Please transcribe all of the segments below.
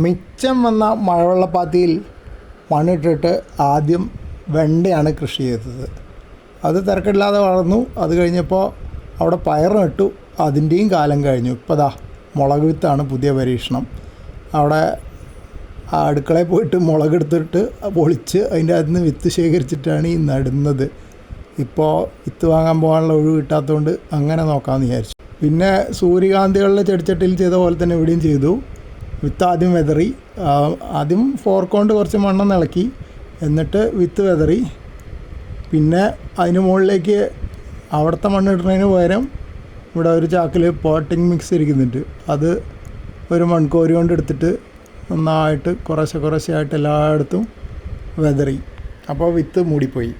മിച്ചം വന്ന മഴവെള്ളപ്പാത്തിയിൽ മണ്ണിട്ടിട്ട് ആദ്യം വെണ്ടയാണ് കൃഷി ചെയ്തത്. അത് തിരക്കില്ലാതെ വളർന്നു. അത് കഴിഞ്ഞപ്പോൾ അവിടെ പയർ നട്ടു. അതിൻ്റെയും കാലം കഴിഞ്ഞു. ഇപ്പോൾ ദാ മുളക് വിത്താണ് പുതിയ പരീക്ഷണം. അവിടെ അടുക്കളയിൽ പോയിട്ട് മുളകെടുത്തിട്ട് പൊളിച്ച് അതിൻ്റെ അകത്ത് നിന്ന് വിത്ത് ശേഖരിച്ചിട്ടാണ് ഈ നടുന്നത്. ഇപ്പോൾ വിത്ത് വാങ്ങാൻ പോകാനുള്ള ഒഴിവ് കിട്ടാത്തതുകൊണ്ട് അങ്ങനെ നോക്കാമെന്ന് വിചാരിച്ചു. പിന്നെ സൂര്യകാന്തികളിലെ ചെടിച്ചട്ടിയിൽ ചെയ്ത പോലെ തന്നെ ഇവിടെയും ചെയ്തു. വിത്ത് ആദ്യം വെതറി, ആദ്യം ഫോർക്ക് കൊണ്ട് കുറച്ച് മണ്ണ് ഇളക്കി, എന്നിട്ട് വിത്ത് വെതറി. പിന്നെ അതിന് മുകളിലേക്ക് അവിടുത്തെ മണ്ണ് ഇടുന്നതിന് പകരം ഇവിടെ ഒരു ചാക്കിൽ പോട്ടിങ് മിക്സ് ഇരിക്കുന്നുണ്ട്. അത് ഒരു മൺകോരി കൊണ്ട് എടുത്തിട്ട് നന്നായിട്ട് കുറേശ്ശെ ആയിട്ട് എല്ലായിടത്തും വെതറി. അപ്പോൾ വിത്ത് മൂടിപ്പോയി.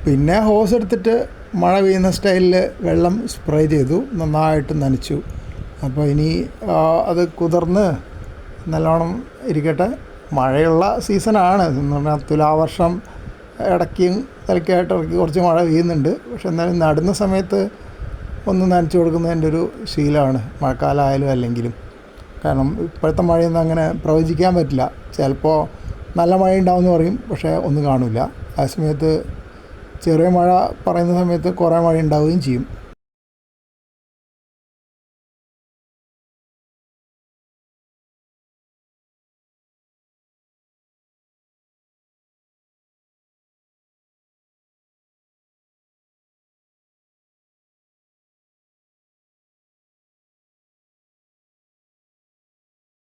പിന്നെ ഹോസ് എടുത്തിട്ട് മഴ പെയ്യുന്ന സ്റ്റൈലിൽ വെള്ളം സ്പ്രേ ചെയ്തു, നന്നായിട്ട് നനച്ചു. അപ്പോൾ ഇനി അത് കുതിർന്ന് നല്ലോണം ഇരിക്കട്ടെ. മഴയുള്ള സീസണാണ് എന്ന് പറഞ്ഞാൽ തുലാവർഷം ഇടയ്ക്കും തലയ്ക്കായിട്ട് ഇടയ്ക്ക് കുറച്ച് മഴ പെയ്യുന്നുണ്ട്. പക്ഷെ എന്നാലും നടുന്ന സമയത്ത് ഒന്ന് നനച്ചു കൊടുക്കുന്നതിൻ്റെ ഒരു ശീലമാണ്, മഴക്കാലമായാലും അല്ലെങ്കിലും. കാരണം ഇപ്പോഴത്തെ മഴയൊന്നും അങ്ങനെ പ്രവചിക്കാൻ പറ്റില്ല. ചിലപ്പോൾ നല്ല മഴ ഉണ്ടാവുമെന്ന് പറയും, പക്ഷേ ഒന്നും കാണില്ല. ആ സമയത്ത് ചെറിയ മഴ പറയുന്ന സമയത്ത് കുറേ മഴ ഉണ്ടാവുകയും ചെയ്യും.